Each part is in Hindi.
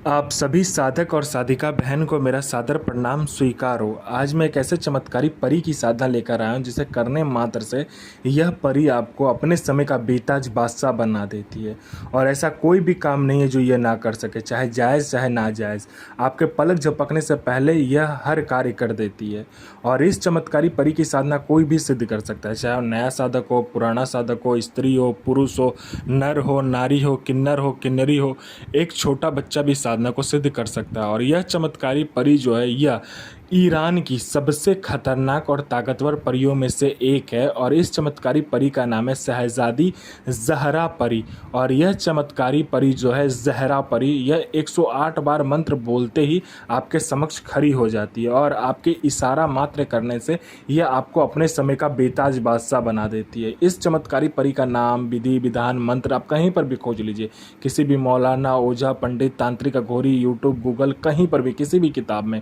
आप सभी साधक और साधिका बहन को मेरा सादर प्रणाम स्वीकार हो। आज मैं एक ऐसे चमत्कारी परी की साधना लेकर आया हूँ जिसे करने मात्र से यह परी आपको अपने समय का बेताज बादशाह बना देती है। और ऐसा कोई भी काम नहीं है जो यह ना कर सके, चाहे जायज़ चाहे नाजायज़। आपके पलक झपकने से पहले यह हर कार्य कर देती है। और इस चमत्कारी परी की साधना कोई भी सिद्ध कर सकता है, चाहे नया साधक हो, पुराना साधक हो, स्त्री हो, पुरुष हो, नर हो, नारी हो, किन्नर हो, किन्नरी हो, एक छोटा बच्चा भी साधना को सिद्ध कर सकता है। और यह चमत्कारी परी जो है यह ईरान की सबसे खतरनाक और ताकतवर परियों में से एक है। और इस चमत्कारी परी का नाम है शहजादी ज़हरा परी। और यह चमत्कारी परी जो है ज़हरा परी, यह 108 बार मंत्र बोलते ही आपके समक्ष खड़ी हो जाती है। और आपके इशारा मात्र करने से यह आपको अपने समय का बेताज बादशाह बना देती है। इस चमत्कारी परी का नाम, विधि विधान, मंत्र आप कहीं पर भी खोज लीजिए, किसी भी मौलाना, ओझा, पंडित, तांत्रिक, अघोरी, यूट्यूब, गूगल, कहीं पर भी, किसी भी किताब में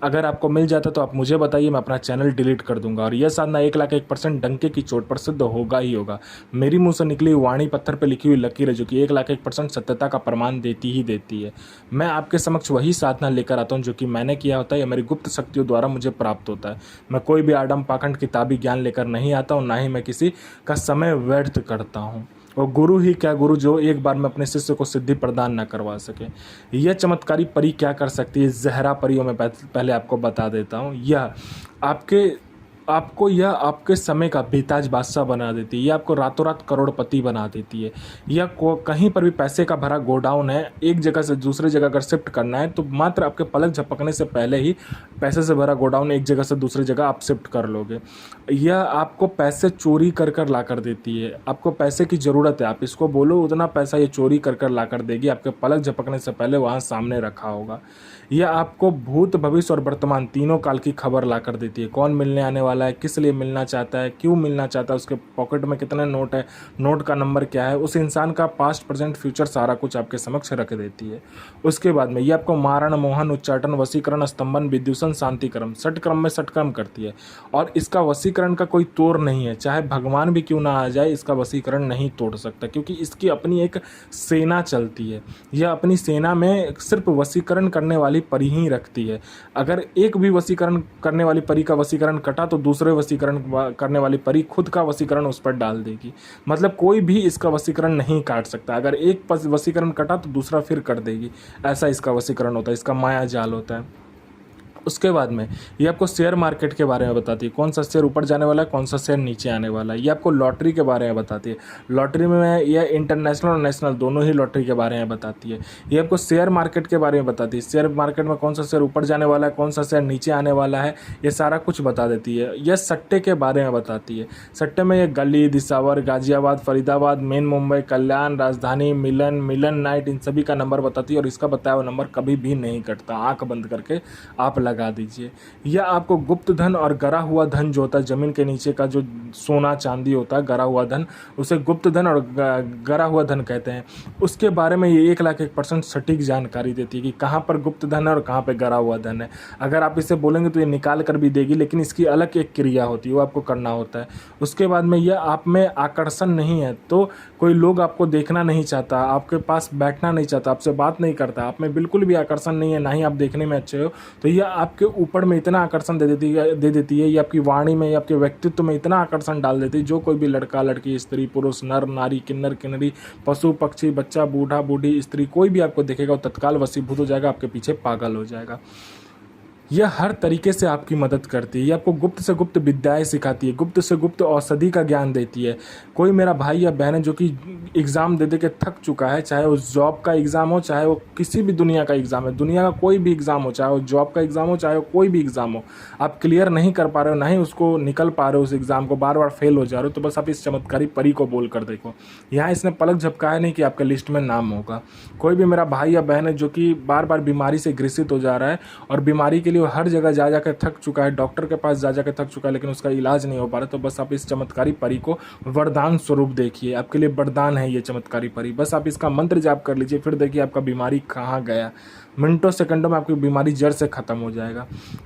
अगर आपको मिल जाता तो आप मुझे बताइए, मैं अपना चैनल डिलीट कर दूंगा। और यह साधना 1,01% डंके की चोट पर सिद्ध होगा ही होगा। मेरी मुंह से निकली वाणी पत्थर पर लिखी हुई लकीर है जो कि 1,01% सत्यता का प्रमाण देती ही देती है। मैं आपके समक्ष वही साधना लेकर आता हूँ जो कि मैंने किया होता है या मेरी गुप्त शक्तियों द्वारा मुझे प्राप्त होता है। मैं कोई भी आडम पाखंड किताबी ज्ञान लेकर नहीं आता हूँ, ना ही मैं किसी का समय व्यर्थ करता हूँ। और गुरु ही क्या गुरु जो एक बार में अपने शिष्य को सिद्धि प्रदान न करवा सके। यह चमत्कारी परी क्या कर सकती है, ज़हरा परियों में पहले आपको बता देता हूँ। यह यह आपके समय का बेताज बादशाह बना देती है। यह आपको रातों रात करोड़पति बना देती है। यह कहीं पर भी पैसे का भरा गोडाउन है, एक जगह से दूसरी जगह अगर शिफ्ट करना है तो मात्र आपके पलक झपकने से पहले ही पैसे से भरा गोडाउन एक जगह से दूसरी जगह आप शिफ्ट कर लोगे। यह आपको पैसे चोरी कर कर ला कर देती है। आपको पैसे की ज़रूरत है, आप इसको बोलो उतना पैसा ये चोरी कर कर ला कर देगी, आपके पलक झपकने से पहले वहाँ सामने रखा होगा। यह आपको भूत, भविष्य और वर्तमान तीनों काल की खबर ला कर देती है। कौन मिलने आने वाला है, किस लिए मिलना चाहता है, क्यों मिलना चाहता है, उसके पॉकेट में कितने नोट है, नोट का नंबर क्या है, उस इंसान का पास्ट, प्रेजेंट, फ्यूचर सारा कुछ आपके समक्ष रख देती है। उसके बाद में ये आपको मारण, मोहन, उच्चाटन, वशीकरण, स्तंभन, विद्युषण, शांतिक्रम, षटक्रम में षटक्रम करती है। और इसका वशीकरण का कोई तोड़ नहीं है, चाहे भगवान भी क्यों ना आ जाए इसका वशीकरण नहीं तोड़ सकता, क्योंकि इसकी अपनी एक सेना चलती है। यह अपनी सेना में सिर्फ वशीकरण करने वाली परी ही रखती है। अगर एक भी वशीकरण करने वाली परी का वशीकरण कटा तो दूसरे वशीकरण करने वाली परी खुद का वशीकरण उस पर डाल देगी। मतलब कोई भी इसका वशीकरण नहीं काट सकता। अगर एक वशीकरण कटा तो दूसरा फिर कर देगी। ऐसा इसका वशीकरण होता है, इसका माया जाल होता है। उसके बाद में ये आपको शेयर मार्केट के बारे में बताती है, कौन सा शेयर ऊपर जाने वाला है, कौन सा शेयर नीचे आने वाला है। ये आपको लॉटरी के बारे में बताती है। लॉटरी में यह इंटरनेशनल और नेशनल दोनों ही लॉटरी के बारे में बताती है। ये आपको शेयर मार्केट के बारे में बताती है, शेयर मार्केट में कौन सा शेयर ऊपर जाने वाला है, कौन सा शेयर नीचे आने वाला है, ये सारा कुछ बता देती है। यह सट्टे के बारे में बताती है। सट्टे में ये गली, दिसावर, गाजियाबाद, फरीदाबाद, मेन मुंबई, कल्याण, राजधानी, मिलन नाइट, इन सभी का नंबर बताती है। और इसका बताया हुआ नंबर कभी भी नहीं कटता। आंख बंद करके आप लगा दीजिए। यह आपको गुप्त धन और गरा हुआ धन जो होता है, जमीन के नीचे का जो सोना चांदी होता है, गरा हुआ धन, उसे गुप्त धन और गरा हुआ धन कहते हैं। उसके बारे में ये 1,01% सटीक जानकारी देती है कि कहाँ पर गुप्त धन है और कहाँ पर गरा हुआ धन है। अगर आप इसे बोलेंगे तो ये निकाल कर भी देगी, लेकिन इसकी अलग एक क्रिया होती है, वो आपको करना होता है। उसके बाद में यह आप में आकर्षण नहीं है, तो कोई लोग आपको देखना नहीं चाहता, आपके पास बैठना नहीं चाहता, आपसे बात नहीं करता, आप में बिल्कुल भी आकर्षण नहीं है, ना ही आप देखने में अच्छे हो, तो यह आपके ऊपर में इतना आकर्षण दे देती है। ये आपकी वाणी में, आपके व्यक्तित्व में इतना आकर्षण डाल देती है, जो कोई भी लड़का, लड़की, स्त्री, पुरुष, नर, नारी, किन्नर, किन्नरी, पशु, पक्षी, बच्चा, बूढ़ा, बूढ़ी, स्त्री, कोई भी आपको देखेगा वो तत्काल वशीभूत हो जाएगा, आपके पीछे पागल हो जाएगा। यह हर तरीके से आपकी मदद करती है। ये आपको गुप्त से गुप्त विद्याएं सिखाती है, गुप्त से गुप्त औषधि का ज्ञान देती है। कोई मेरा भाई या बहन है जो कि एग्ज़ाम दे दे के थक चुका है, चाहे वो जॉब का एग्ज़ाम हो, चाहे वो किसी भी दुनिया का एग्ज़ाम है, दुनिया का कोई भी एग्ज़ाम हो, चाहे वो जॉब का एग्ज़ाम हो, चाहे वो कोई भी एग्ज़ाम हो, आप क्लियर नहीं कर पा रहे हो, ना ही उसको निकल पा रहे हो, उस एग्ज़ाम को बार बार फेल हो जा रहे हो, तो बस आप इस चमत्कारी परी को बोल कर देखो। यहाँ इसने पलक झपकाया नहीं कि आपके लिस्ट में नाम होगा। कोई भी मेरा भाई या बहन है जो कि बार बार बीमारी से ग्रसित हो जा रहा है और बीमारी के लिए लिए वो हर जगह जा के थक चुका है, डॉक्टर के पास जा के थक चुका है, लेकिन उसका इलाज नहीं हो पा रहा। तो बस आप इस चमत्कारी परी को वरदान स्वरूप देखिए, आपके लिए वरदान है ये चमत्कारी परी। बस आप इसका मंत्र जाप कर लीजिए, फिर देखिए आपका बीमारी कहाँ गया। मिनटों सेकंडों में आपकी बीमारी जड़ से ख़त्म हो जाएगा।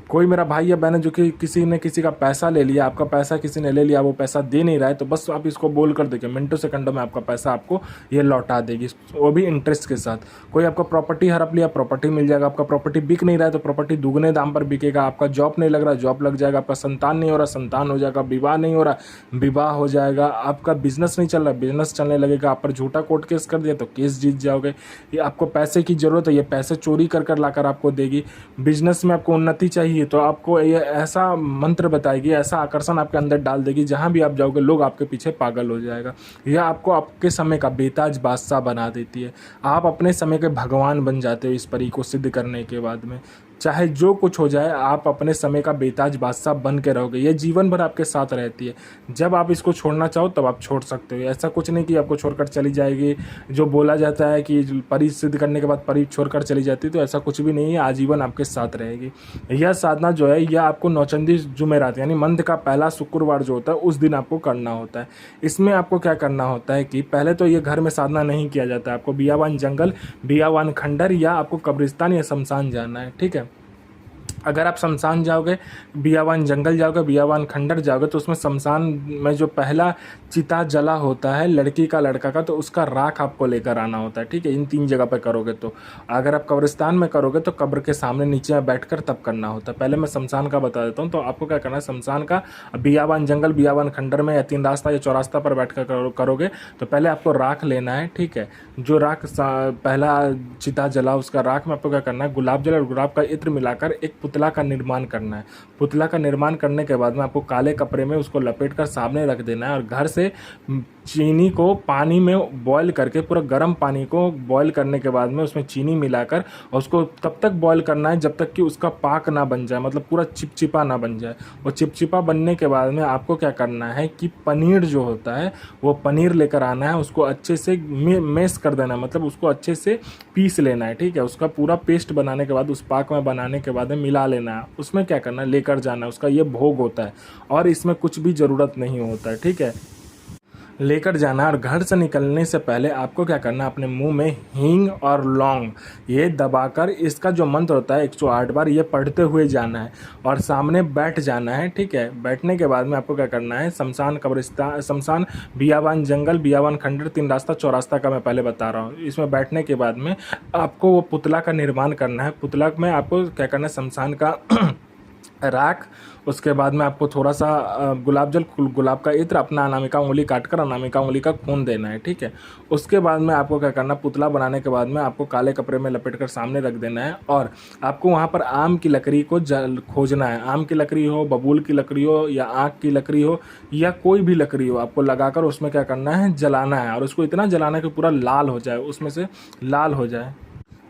कोई मेरा भाई या बहन है जो कि किसी ने किसी का पैसा ले लिया, आपका पैसा किसी ने ले लिया, वो पैसा दे नहीं रहा है, तो बस आप इसको बोल कर देखिए, मिनटों सेकंडों में आपका पैसा आपको ये लौटा देगी, वो भी इंटरेस्ट के साथ। कोई आपका प्रॉपर्टी हड़प लिया, प्रॉपर्टी मिल जाएगा। आपका प्रॉपर्टी बिक नहीं रहा है तो प्रॉपर्टी दुगने दाम पर बिकेगा। आपका जॉब नहीं लग रहा, जॉब लग जाएगा। आपका संतान नहीं हो रहा, संतान हो जाएगा। विवाह नहीं हो रहा, विवाह हो जाएगा। आपका बिजनेस नहीं चल रहा, बिजनेस चलने लगेगा। आप पर झूठा कोर्ट केस कर दिया तो केस जीत जाओगे। ये आपको पैसे की ज़रूरत है, ये पैसे चोरी कर कर लाकर आपको देगी। बिजनेस में आपको उन्नति चाहिए तो आपको ये ऐसा मंत्र बताएगी, ऐसा आकर्षण आपके अंदर डाल देगी, जहाँ भी आप जाओगे लोग आपके पीछे पागल हो जाएगा। यह आपको आपके समय का बेताज बादशाह बना देती है। आप अपने समय के भगवान बन जाते हो इस परी को सिद्ध करने के बाद में। चाहे जो कुछ हो जाए, आप अपने समय का बेताज बादशाह बन के रहोगे। ये जीवन भर आपके साथ रहती है। जब आप इसको छोड़ना चाहो तब आप छोड़ सकते हो। ऐसा कुछ नहीं कि आपको छोड़कर चली जाएगी। जो बोला जाता है कि परी सिद्ध करने के बाद परी छोड़कर चली जाती है, तो ऐसा कुछ भी नहीं है। आजीवन आपके साथ रहेगी। यह साधना जो है यह आपको नौचंदी जुमेरात यानी मंथ का पहला शुक्रवार जो होता है उस दिन आपको करना होता है। इसमें आपको क्या करना होता है कि पहले तो ये घर में साधना नहीं किया जाता है। आपको बियावान जंगल, बियावान खंडर या आपको कब्रिस्तान या शमशान जाना है, ठीक है। अगर आप शमशान जाओगे, बियावान जंगल जाओगे, बियावान खंडर जाओगे, तो उसमें शमशान में जो पहला चिता जला होता है लड़की का लड़का का, तो उसका राख आपको लेकर आना होता है, ठीक है। इन 3 जगह पे करोगे तो। अगर आप कब्रिस्तान में करोगे तो कब्र के सामने नीचे बैठकर तब करना होता है। पहले मैं शमशान का बता देता हूँ। तो आपको क्या करना है, शमशान का बियावान जंगल, बियावान खंडर में या 3 रास्ता या चौरास्ता पर बैठ कर करोगे तो पहले आपको राख लेना है, ठीक है। जो राख पहला चिता जला उसका राख में आपको क्या करना है, गुलाब जल और गुलाब का इत्र मिलाकर एक पुतला का निर्माण करना है। पुतला का निर्माण करने के बाद में आपको काले कपड़े में उसको लपेट कर सामने रख देना है और घर से चीनी को पानी में बॉईल करके, पूरा गर्म पानी को बॉईल करने के बाद में उसमें चीनी मिलाकर उसको तब तक बॉईल करना है जब तक कि उसका पाक ना बन जाए, मतलब पूरा चिपचिपा ना बन जाए। और चिपचिपा बनने के बाद में आपको क्या करना है कि पनीर जो होता है वो पनीर लेकर आना है। उसको अच्छे से मैश कर देना है, मतलब उसको अच्छे से पीस लेना है, ठीक है। उसका पूरा पेस्ट बनाने के बाद उस पाक में बनाने के बाद में मिला लेना है। उसमें क्या करना है, लेकर जाना है। उसका ये भोग होता है और इसमें कुछ भी ज़रूरत नहीं होता है, ठीक है। लेकर जाना। और घर से निकलने से पहले आपको क्या करना है, अपने मुंह में हींग और लौंग ये दबाकर इसका जो मंत्र होता है 108 बार ये पढ़ते हुए जाना है और सामने बैठ जाना है, ठीक है। बैठने के बाद में आपको क्या करना है, शमशान, कब्रिस्तान, शमशान, बियावान जंगल, बियावान खंडर, 3 रास्ता, चौरास्ता का मैं पहले बता रहा हूँ। इसमें बैठने के बाद में आपको वो पुतला का निर्माण करना है। पुतला में आपको क्या करना है, शमशान का राख, उसके बाद में आपको थोड़ा सा गुलाब जल, गुलाब का इत्र, अपना अनामिका उंगली काटकर अनामिका उंगली का खून देना है, ठीक है। उसके बाद में आपको क्या करना, पुतला बनाने के बाद में आपको काले कपड़े में लपेटकर सामने रख देना है और आपको वहाँ पर आम की लकड़ी को खोजना है। आम की लकड़ी हो, बबूल की लकड़ी हो या आँख की लकड़ी हो या कोई भी लकड़ी हो, आपको लगाकर उसमें क्या करना है, जलाना है। और उसको इतना जलाना है कि पूरा लाल हो जाए, उसमें से लाल हो जाए।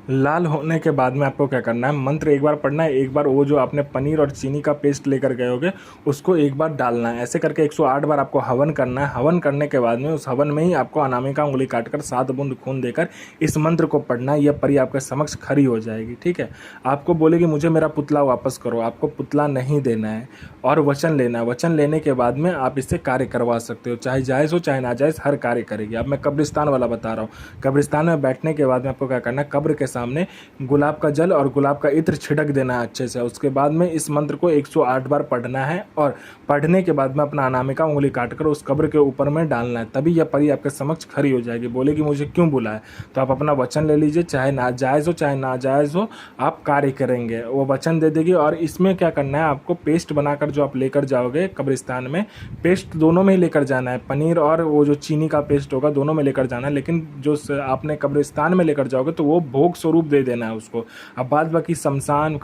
लाल होने के बाद में आपको क्या करना है, मंत्र एक बार पढ़ना है। एक बार वो जो आपने पनीर और चीनी का पेस्ट लेकर गए होगे उसको एक बार डालना है। ऐसे करके 108 बार आपको हवन करना है। हवन करने के बाद में उस हवन में ही आपको अनामिका उंगली काटकर 7 बूंद खून देकर इस मंत्र को पढ़ना है। यह परी आपके समक्ष खड़ी हो जाएगी, ठीक है। आपको बोलेगी मुझे मेरा पुतला वापस करो। आपको पुतला नहीं देना है और वचन लेना है। वचन लेने के बाद में आप इससे कार्य करवा सकते हो, चाहे जायज़ हो चाहे नाजायज़, हर कार्य करेगी। अब मैं कब्रिस्तान वाला बता रहा हूँ। कब्रिस्तान में बैठने के बाद में आपको क्या करना है, कब्र के सामने गुलाब का जल और गुलाब का इत्र छिड़क देना है अच्छे से। उसके बाद में इस मंत्र को 108 बार पढ़ना है और पढ़ने के बाद में अपना अनामिका उंगली काटकर उस कब्र के ऊपर में डालना है। तभी यह परी आपके समक्ष खड़ी हो जाएगी। बोलेगी मुझे क्यों बुलाया, तो आप अपना वचन ले लीजिए, चाहे नाजायज़ हो चाहे नाजायज़ हो, आप कार्य करेंगे। वो वचन दे देगी। और इसमें क्या करना है, आपको पेस्ट बनाकर जो आप लेकर जाओगे कब्रिस्तान में, पेस्ट दोनों में ही लेकर जाना है। पनीर और वो जो चीनी का पेस्ट होगा दोनों में लेकर जाना है। लेकिन जो आपने कब्रिस्तान में लेकर जाओगे तो वो भोग स्वरूप दे देना है उसको। अब बाद बाकी शमशान,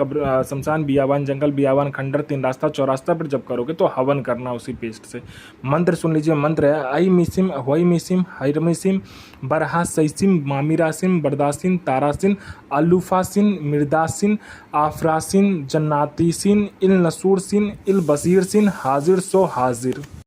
शमशान, बियावान जंगल, बियावान खंडर, 3 रास्ता, चौरास्ता पर जब करोगे तो हवन करना उसी पेस्ट से। मंत्र सुन लीजिए। मंत्र है आई मिसिम, होई मिसिम, हैरमिसिम, बरहासिम, मामिरासिम, बरदासिन, तारासिन, अलूफासिन, मिर्दासिन, आफरासिन, जन्नातीसिन, इल नसूरसिन, इल बसीरसिन, हाजिर सो हाजिर।